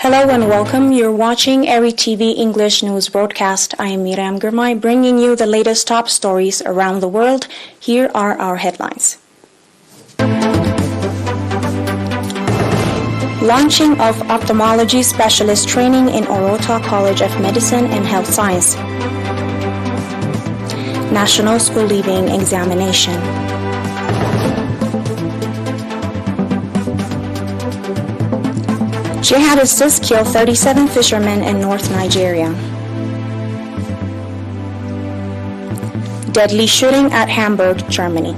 Hello and welcome. You're watching ERi-TV English news broadcast. I am Miriam Gurmai, bringing you the latest top stories around the world. Here are our headlines. Launching of ophthalmology specialist training in Orota College of Medicine and Health Science. National School Leaving Examination. Jihadists kill 37 fishermen in North Nigeria. Deadly shooting at Hamburg, Germany.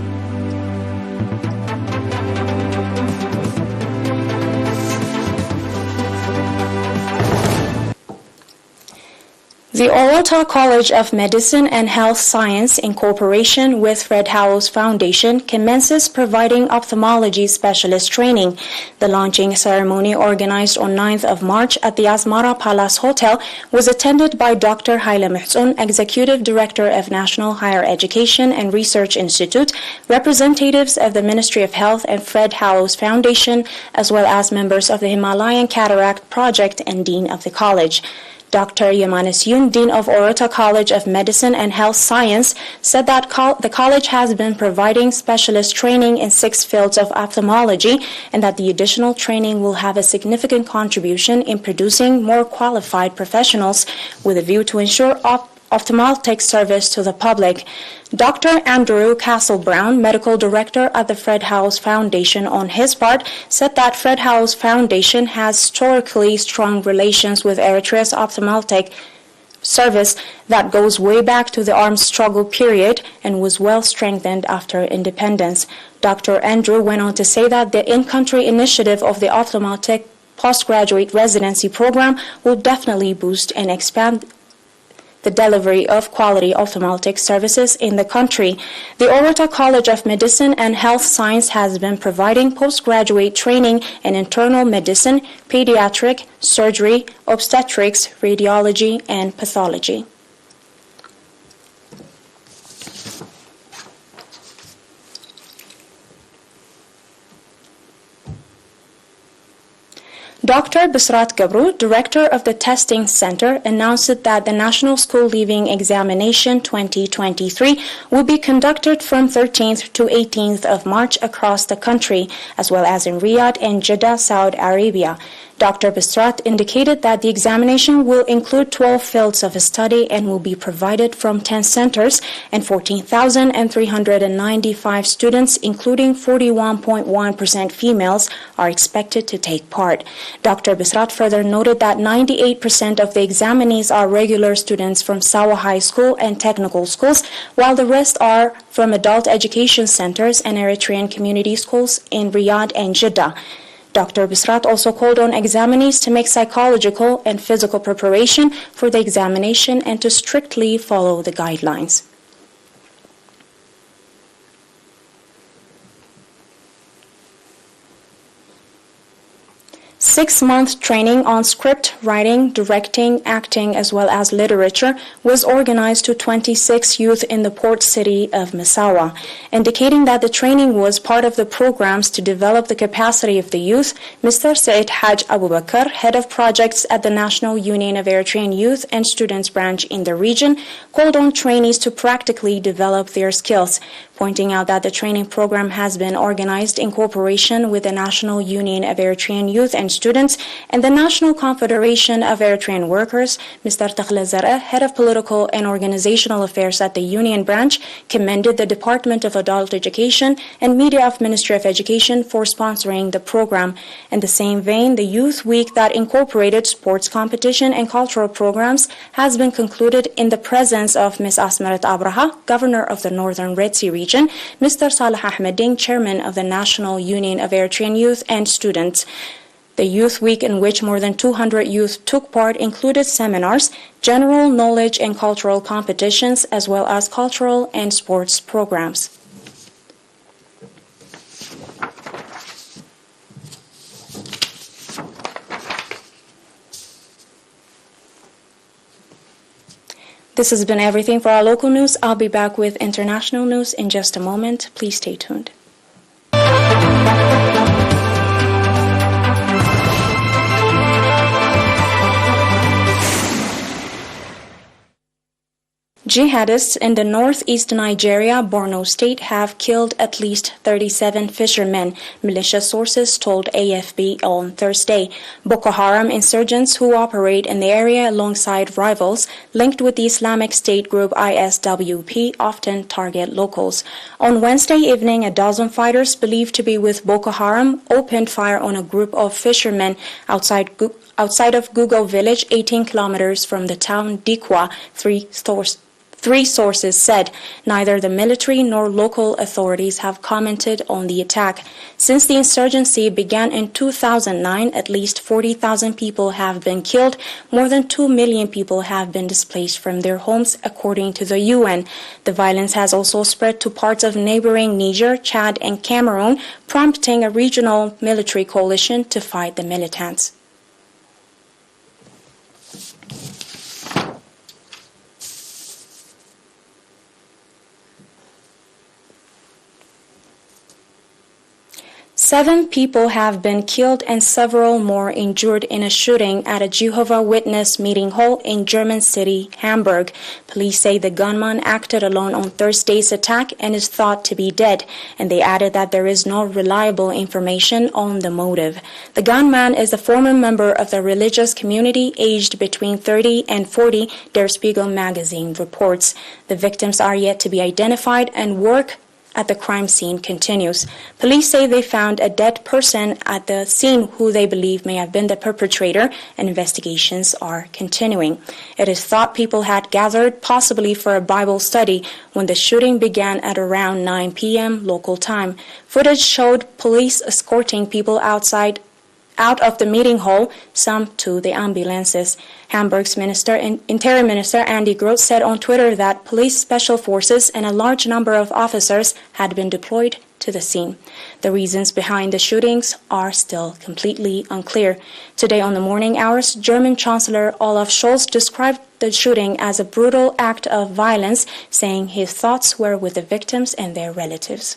The Orota College of Medicine and Health Science, in cooperation with Fred Howells Foundation, commences providing ophthalmology specialist training. The launching ceremony, organized on 9th of March at the Asmara Palace Hotel, was attended by Dr. Haile Mehsoun, Executive Director of National Higher Education and Research Institute, representatives of the Ministry of Health and Fred Howells Foundation, as well as members of the Himalayan Cataract Project and Dean of the College. Dr. Yamanis Yun, Dean of Orota College of Medicine and Health Science, said that the college has been providing specialist training in 6 fields of ophthalmology and that the additional training will have a significant contribution in producing more qualified professionals with a view to ensure ophthalmic service to the public. Dr. Andrew Castle-Brown, Medical Director at the Fred Howells Foundation, on his part, said that Fred Howells Foundation has historically strong relations with Eritrea's ophthalmic service that goes way back to the armed struggle period and was well strengthened after independence. Dr. Andrew went on to say that the in-country initiative of the ophthalmic postgraduate residency program will definitely boost and expand the delivery of quality ophthalmic services in the country. The Orota College of Medicine and Health Science has been providing postgraduate training in internal medicine, pediatric, surgery, obstetrics, radiology, and pathology. Dr. Bisrat Gabru, Director of the Testing Center, announced that the National School Leaving Examination 2023 will be conducted from 13th to 18th of March across the country, as well as in Riyadh and Jeddah, Saudi Arabia. Dr. Bisrat indicated that the examination will include 12 fields of study and will be provided from 10 centers, and 14,395 students, including 41.1% females, are expected to take part. Dr. Bisrat further noted that 98% of the examinees are regular students from Sawa High School and technical schools, while the rest are from adult education centers and Eritrean community schools in Riyadh and Jeddah. Dr. Bisrat also called on examinees to make psychological and physical preparation for the examination and to strictly follow the guidelines. 6-month training on script writing, directing, acting, as well as literature was organized to 26 youth in the port city of Massawa. Indicating that the training was part of the programs to develop the capacity of the youth, Mr. Said Haj Abu Bakr, head of projects at the National Union of Eritrean Youth and Students branch in the region, called on trainees to practically develop their skills, pointing out that the training program has been organized in cooperation with the National Union of Eritrean Youth and Students and the National Confederation of Eritrean Workers. Mr. Takhla Zara, head of political and organizational affairs at the Union branch, commended the Department of Adult Education and Media of Ministry of Education for sponsoring the program. In the same vein, the Youth Week that incorporated sports competition and cultural programs has been concluded in the presence of Ms. Asmarat Abraha, Governor of the Northern Red Sea region, Mr. Saleh Ahmedin, Chairman of the National Union of Eritrean Youth and Students. The Youth Week, in which more than 200 youth took part, included seminars, general knowledge and cultural competitions, as well as cultural and sports programs. This has been everything for our local news. I'll be back with international news in just a moment. Please stay tuned. Jihadists in the northeast Nigeria, Borno State, have killed at least 37 fishermen, militia sources told AFP on Thursday. Boko Haram insurgents who operate in the area alongside rivals linked with the Islamic State group ISWP often target locals. On Wednesday evening, a dozen fighters believed to be with Boko Haram opened fire on a group of fishermen outside of Gugo village, 18 kilometers from the town Dikwa, Three sources said. Neither the military nor local authorities have commented on the attack. Since the insurgency began in 2009, at least 40,000 people have been killed. More than 2 million people have been displaced from their homes, according to the UN. The violence has also spread to parts of neighboring Niger, Chad, and Cameroon, prompting a regional military coalition to fight the militants. Seven people have been killed and several more injured in a shooting at a Jehovah's Witness meeting hall in German city Hamburg. Police say the gunman acted alone on Thursday's attack and is thought to be dead, and they added that there is no reliable information on the motive. The gunman is a former member of the religious community aged between 30 and 40, Der Spiegel magazine reports. The victims are yet to be identified and work at the crime scene continues. Police say they found a dead person at the scene who they believe may have been the perpetrator, and investigations are continuing. It is thought people had gathered possibly for a Bible study when the shooting began at around 9 p.m. local time. Footage showed police escorting people out of the meeting hall, some to the ambulances. Hamburg's Interior Minister Andy Groth said on Twitter that police special forces and a large number of officers had been deployed to the scene. The reasons behind the shootings are still completely unclear. Today on the morning hours, German Chancellor Olaf Scholz described the shooting as a brutal act of violence, saying his thoughts were with the victims and their relatives.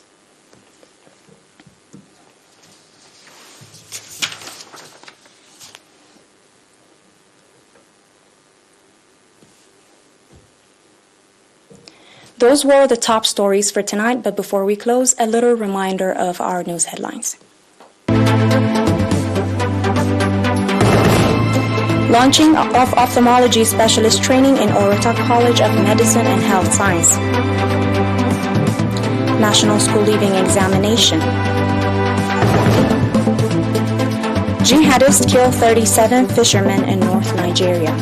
Those were the top stories for tonight, but before we close, a little reminder of our news headlines. Launching of ophthalmology specialist training in Eritrea College of Medicine and Health Science. National school leaving examination. Jihadists kill 37 fishermen in North Nigeria.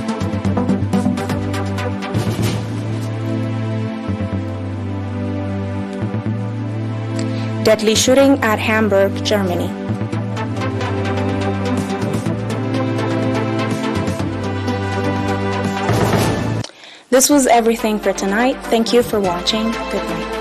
Deadly shooting at Hamburg, Germany. This was everything for tonight. Thank you for watching. Good night.